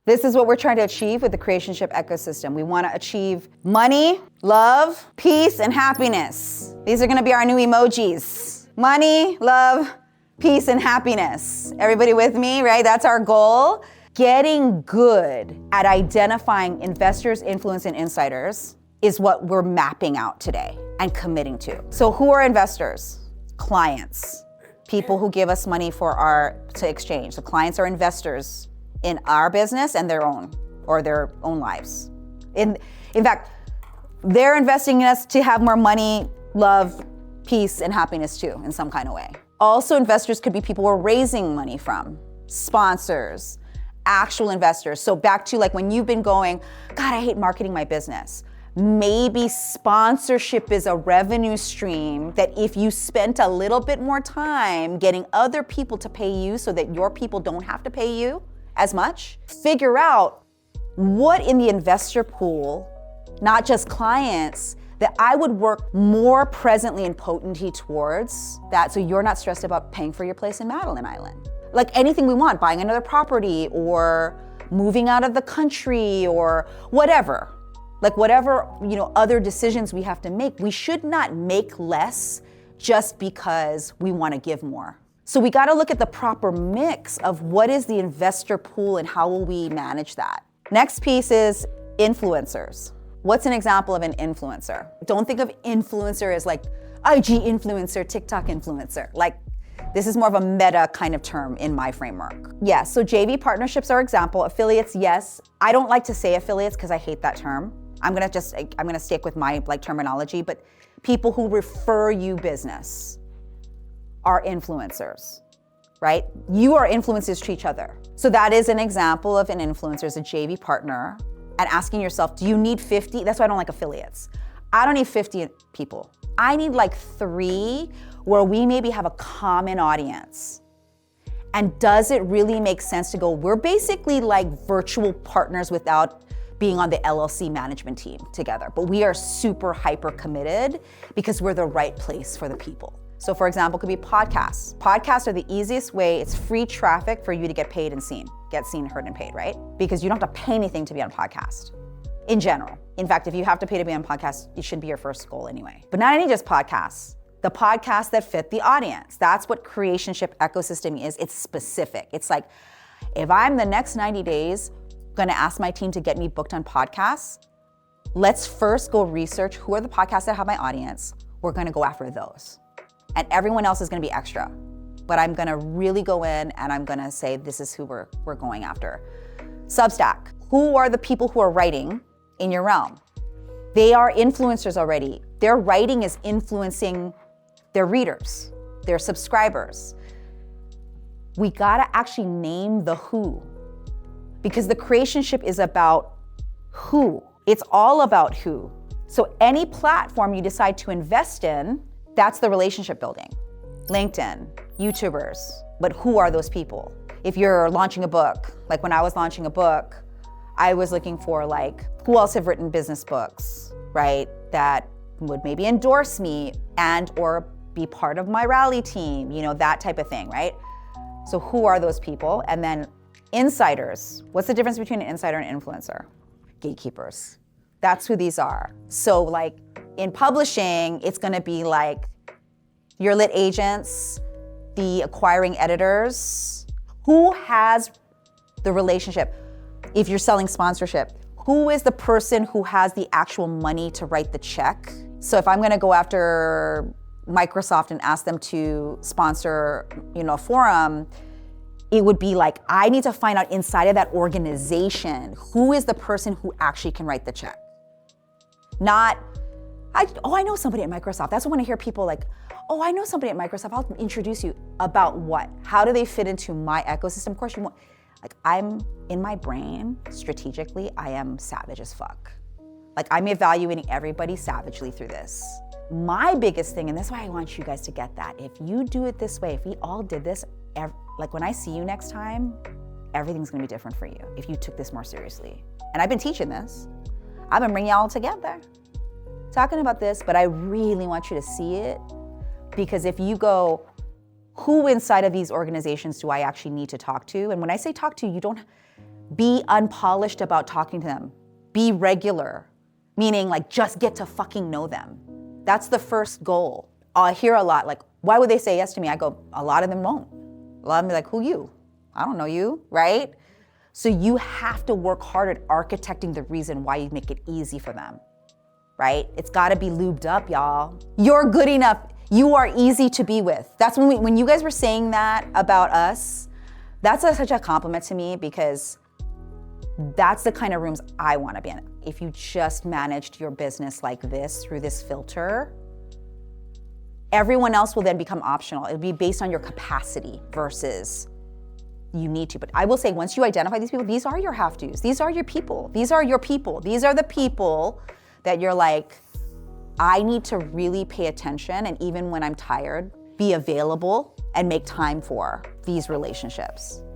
This is what we're trying to achieve with the creationship ecosystem. We want to achieve money, love, peace, and happiness. These are going to be our new emojis. Money, love, peace, and happiness. Everybody with me, right? That's our goal. Getting good at identifying investors, influence, and insiders is what we're mapping out today and committing to. So who are investors? Clients. People who give us money to exchange. So clients are investors in our business and their own lives. In fact, they're investing in us to have more money, love, peace, and happiness too, in some kind of way. Also, investors could be people we're raising money from, sponsors, actual investors. So back to like when you've been going, God, I hate marketing my business. Maybe sponsorship is a revenue stream that if you spent a little bit more time getting other people to pay you so that your people don't have to pay you as much, figure out what in the investor pool, not just clients, that I would work more presently and potently towards that so you're not stressed about paying for your place in Madeline Island. Like anything we want, buying another property or moving out of the country or whatever. Like whatever, other decisions we have to make, we should not make less just because we want to give more. So we got to look at the proper mix of what is the investor pool and how will we manage that. Next piece is influencers. What's an example of an influencer? Don't think of influencer as like IG influencer, TikTok influencer. Like this is more of a meta kind of term in my framework. Yeah, so JV partnerships are example. Affiliates, yes. I don't like to say affiliates because I hate that term. I'm gonna stick with my terminology, but people who refer you business are influencers, right? You are influencers to each other. So that is an example of an influencer as a JV partner and asking yourself, do you need 50? That's why I don't like affiliates. I don't need 50 people. I need like 3 where we maybe have a common audience. And does it really make sense to go, we're basically like virtual partners without being on the LLC management team together, but we are super hyper committed because we're the right place for the people. So for example, it could be podcasts. Podcasts are the easiest way, it's free traffic for you to get paid and seen, heard and paid, right? Because you don't have to pay anything to be on a podcast, in general. In fact, if you have to pay to be on podcasts, it should be your first goal anyway. But not any just podcasts, the podcasts that fit the audience. That's what creationship ecosystem is, it's specific. It's like, if I'm the next 90 days, gonna ask my team to get me booked on podcasts, let's first go research who are the podcasts that have my audience. We're gonna go after those. And everyone else is gonna be extra. But I'm gonna really go in and I'm gonna say, this is who we're going after. Substack, who are the people who are writing in your realm? They are influencers already. Their writing is influencing their readers, their subscribers. We gotta actually name the who. Because the creationship is about who. It's all about who. So any platform you decide to invest in, that's the relationship building. LinkedIn, YouTubers, but who are those people? If you're launching a book, like when I was launching a book, I was looking for like, who else have written business books, right? That would maybe endorse me and or be part of my rally team, that type of thing, right? So who are those people? And then insiders. What's the difference between an insider and an influencer? Gatekeepers. That's who these are. So like in publishing, it's gonna be like your lit agents, the acquiring editors. Who has the relationship? If you're selling sponsorship, who is the person who has the actual money to write the check? So if I'm gonna go after Microsoft and ask them to sponsor, a forum, it would be like, I need to find out inside of that organization, who is the person who actually can write the check? Not, I know somebody at Microsoft. That's when I hear people like, oh, I know somebody at Microsoft, I'll introduce you. About what? How do they fit into my ecosystem? Of course you want, I'm in my brain, strategically, I am savage as fuck. I'm evaluating everybody savagely through this. My biggest thing, and that's why I want you guys to get that, if you do it this way, if we all did this, when I see you next time, everything's gonna be different for you if you took this more seriously. And I've been teaching this. I've been bringing y'all together, talking about this, but I really want you to see it, because if you go, who inside of these organizations do I actually need to talk to? And when I say talk to, you don't, Be unpolished about talking to them. Be regular, meaning like just get to fucking know them. That's the first goal. I hear a lot like, why would they say yes to me? I go, a lot of them won't. A lot of them be like, who you? I don't know you, right? So you have to work hard at architecting the reason why you make it easy for them, right? It's gotta be lubed up, y'all. You're good enough. You are easy to be with. That's when you guys were saying that about us, that's such a compliment to me because that's the kind of rooms I wanna be in. If you just managed your business like this through this filter, everyone else will then become optional. It'll be based on your capacity versus you need to. But I will say, once you identify these people, these are your have-tos. These are your people. These are your people. These are the people that you're like, I need to really pay attention, and even when I'm tired, be available and make time for these relationships.